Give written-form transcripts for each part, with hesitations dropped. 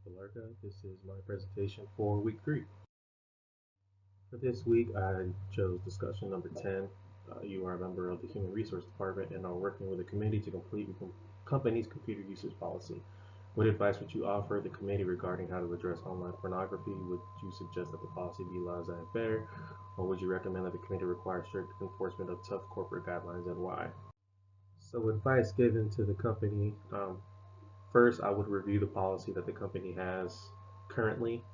This is my presentation for week 3. For this week, I chose discussion number 10. You are a member of the Human Resource Department and are working with a committee to complete your company's computer usage policy. What advice would you offer the committee regarding how to address online pornography? Would you suggest that the policy be laissez faire, or would you recommend that the committee require strict enforcement of tough corporate guidelines, and why? So, advice given to the company. First, I would review the policy that the company has currently.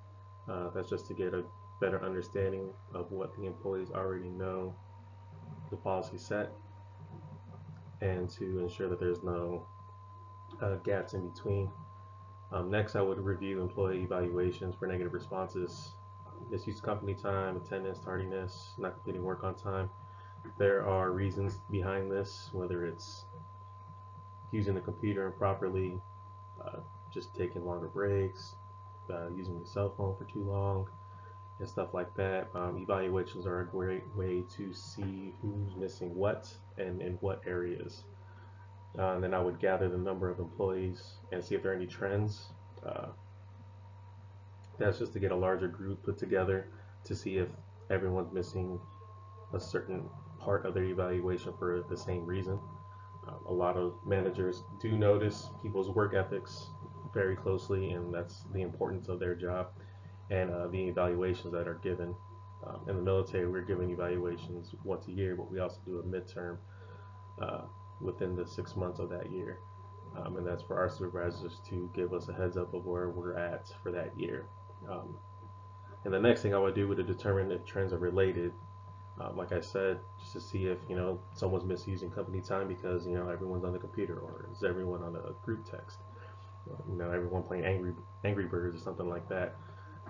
That's just to get a better understanding of what the employees already know the policy set, and to ensure that there's no gaps in between. Next, I would review employee evaluations for negative responses, misuse of company time, attendance, tardiness, not completing work on time. There are reasons behind this, whether it's using the computer improperly, uh, just taking longer breaks, using your cell phone for too long, and stuff like that. Evaluations are a great way to see who's missing what and in what areas. And then I would gather the number of employees and see if there are any trends. Uh, that's just to get a larger group put together to see if everyone's missing a certain part of their evaluation for the same reason. A lot of managers do notice people's work ethics very closely, and that's the importance of their job and the evaluations that are given. In the military, we're given evaluations once a year, but we also do a midterm uh, within the 6 months of that year. And that's for our supervisors to give us a heads up of where we're at for that year. Um, and the next thing I would do would determine if trends are related. Like I said, just to see if someone's misusing company time because everyone's on the computer, or is everyone on a group text, everyone playing Angry Birds or something like that.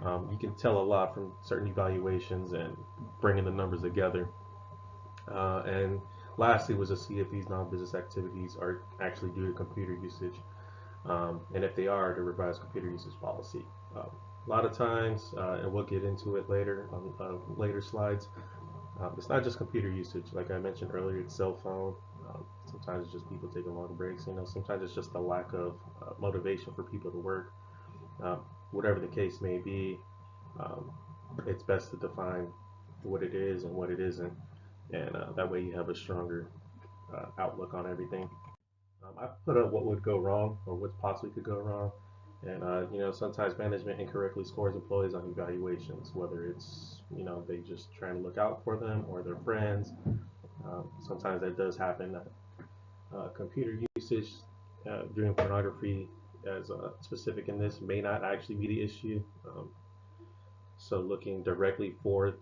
You can tell a lot from certain evaluations and bringing the numbers together. And lastly was to see if these non-business activities are actually due to computer usage, and if they are, to revise computer usage policy. A lot of times, and we'll get into it later on later slides, it's not just computer usage. Like I mentioned earlier, it's cell phone. Sometimes it's just people taking long breaks. Sometimes it's just a lack of motivation for people to work. Um, Whatever the case may be, um, it's best to define what it is and what it isn't, and that way you have a stronger outlook on everything. I put up what would go wrong or what possibly could go wrong, and sometimes management incorrectly scores employees on evaluations, whether it's they just trying to look out for them or their friends. Sometimes that does happen. Computer usage during pornography, as specific in this, may not actually be the issue. So looking directly for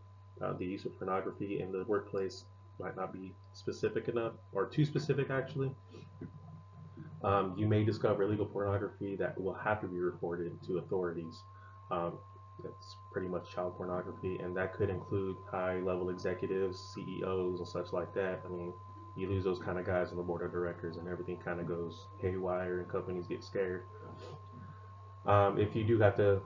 the use of pornography in the workplace might not be specific enough, or too specific actually. You may discover illegal pornography that will have to be reported to authorities. Um, that's pretty much child pornography, and that could include high-level executives, CEOs, and such like that. I mean, you lose those kind of guys on the board of directors, and everything kind of goes haywire, and companies get scared. If you do have to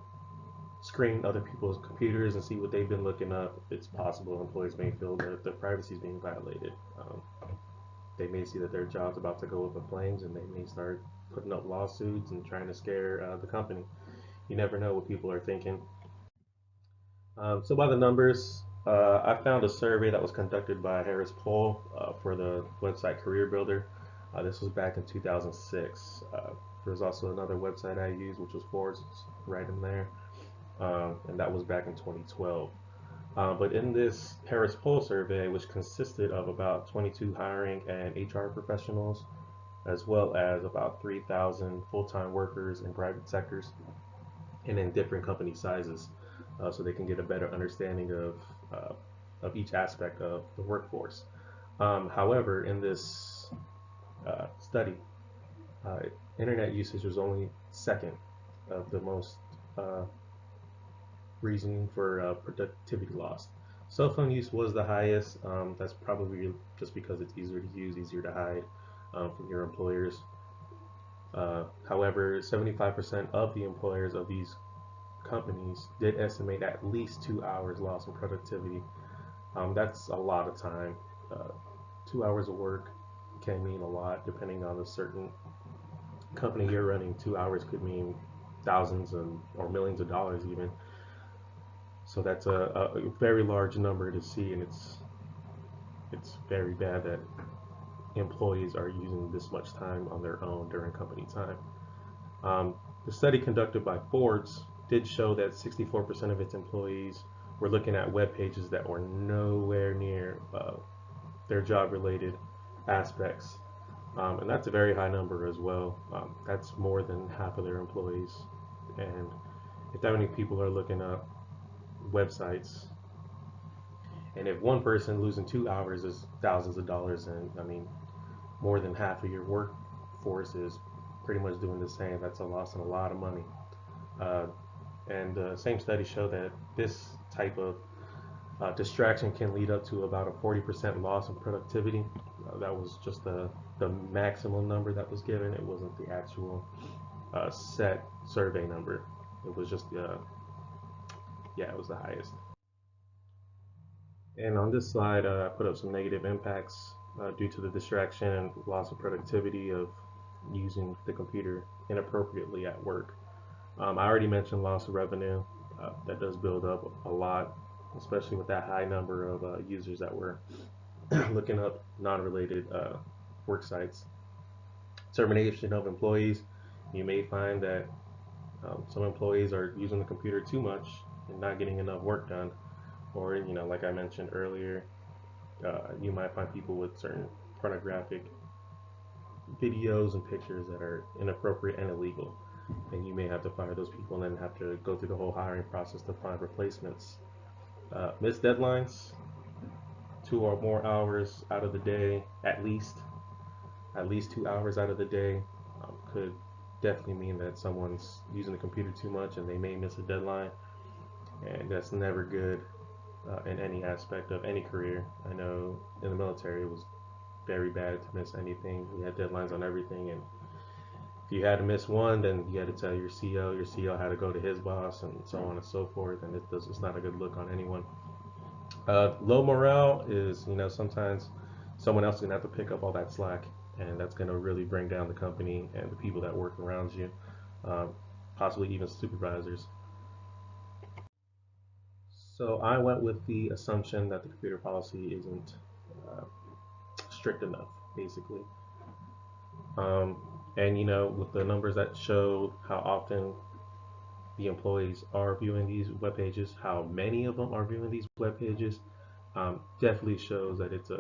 screen other people's computers and see what they've been looking up, it's possible employees may feel that their privacy is being violated. They may see that their job's about to go up in flames, and they may start putting up lawsuits and trying to scare the company. You never know what people are thinking. So by the numbers, I found a survey that was conducted by Harris Poll for the website Career Builder. This was back in 2006. There's also another website I used, which was Forbes, right in there, and that was back in 2012. But in this Harris Poll survey, which consisted of about 22 hiring and HR professionals, as well as about 3,000 full-time workers in private sectors and in different company sizes, so they can get a better understanding of each aspect of the workforce. However, in this study, uh, internet usage was only second of the most uh, reason for productivity loss. Cell phone use was the highest. That's probably just because it's easier to use, easier to hide from your employers. However, 75% of the employers of these companies did estimate at least 2 hours lost in productivity. That's a lot of time. 2 hours of work can mean a lot depending on a certain company you're running. 2 hours could mean thousands or millions of dollars even. So that's a very large number to see, and it's very bad that employees are using this much time on their own during company time. The study conducted by Forbes did show that 64% of its employees were looking at web pages that were nowhere near their job-related aspects, and that's a very high number as well. That's more than half of their employees, and if that many people are looking up websites, and if one person losing 2 hours is thousands of dollars, and I mean more than half of your workforce is pretty much doing the same, that's a loss of a lot of money. And the same study showed that this type of distraction can lead up to about a 40% loss in productivity. That was just the maximum number that was given. It wasn't the actual set survey number. It was just it was the highest. And on this slide, I put up some negative impacts due to the distraction and loss of productivity of using the computer inappropriately at work. I already mentioned loss of revenue. That does build up a lot, especially with that high number of users that were looking up non-related work sites. Termination of employees. You may find that some employees are using the computer too much and not getting enough work done. Or, like I mentioned earlier, you might find people with certain pornographic videos and pictures that are inappropriate and illegal. And you may have to fire those people and then have to go through the whole hiring process to find replacements. Missed deadlines, 2 or more hours out of the day, at least 2 hours out of the day, could definitely mean that someone's using the computer too much and they may miss a deadline. And that's never good in any aspect of any career. I know in the military it was very bad to miss anything. We had deadlines on everything, and if you had to miss one, then you had to tell your CO. Your CO had to go to his boss, and so on and so forth. And it's not a good look on anyone. Low morale is, sometimes someone else is gonna have to pick up all that slack, and that's gonna really bring down the company and the people that work around you, possibly even supervisors. So I went with the assumption that the computer policy isn't uh, strict enough, basically. Um, and with the numbers that show how often the employees are viewing these web pages, how many of them are viewing these web pages, definitely shows that it's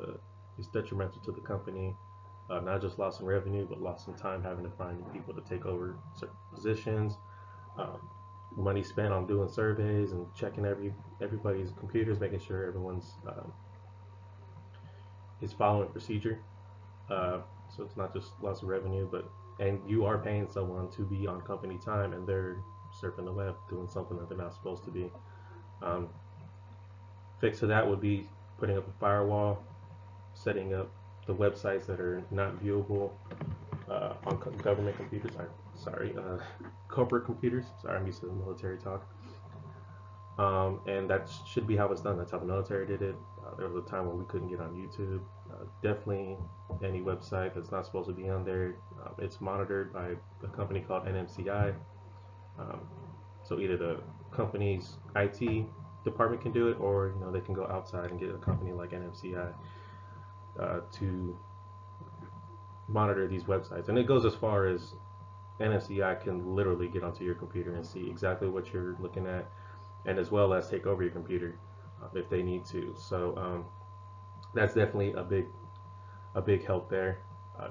detrimental to the company. Not just loss in revenue, but loss in time having to find people to take over certain positions. Um, Money spent on doing surveys and checking everybody's computers, making sure everyone's is following procedure. So it's not just loss of revenue, and you are paying someone to be on company time, and they're surfing the web doing something that they're not supposed to be. Um, Fix to that would be putting up a firewall, setting up the websites that are not viewable on government computers. Corporate computers. Sorry, I'm used to the military talk. And that should be how it's done. That's how the military did it. There was a time when we couldn't get on YouTube. Definitely any website that's not supposed to be on there. It's monitored by a company called NMCI. Um, so either the company's IT department can do it, or they can go outside and get a company like NMCI to monitor these websites. And it goes as far as NMCI can literally get onto your computer and see exactly what you're looking at, and as well as take over your computer if they need to. So that's definitely a big help there.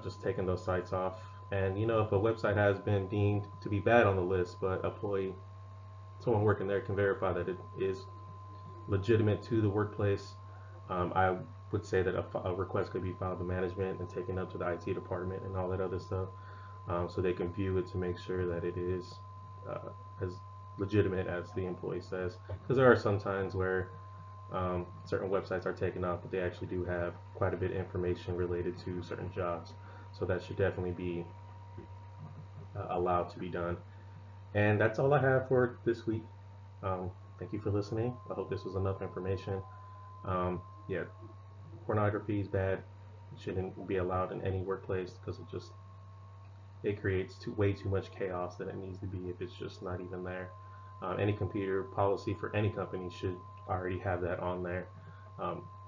Just taking those sites off, and if a website has been deemed to be bad on the list, but someone working there can verify that it is legitimate to the workplace, I would say that a request could be filed to management and taken up to the IT department and all that other stuff, so they can view it to make sure that it is as legitimate as the employee says. Because there are some times where certain websites are taken off, but they actually do have quite a bit of information related to certain jobs. So that should definitely be allowed to be done. And that's all I have for this week. Thank you for listening. I hope this was enough information. Yeah, pornography is bad. It shouldn't be allowed in any workplace because it just it creates way too much chaos than it needs to be if it's just not even there. Any computer policy for any company should already have that on there,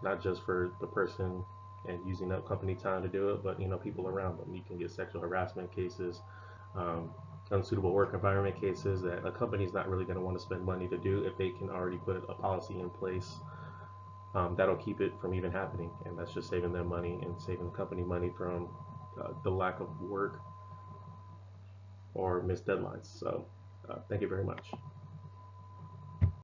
not just for the person and using up company time to do it, but people around them. You can get sexual harassment cases, um, unsuitable work environment cases that a company's not really going to want to spend money to do if they can already put a policy in place that'll keep it from even happening, and that's just saving them money and saving the company money from the lack of work or missed deadlines. So thank you very much.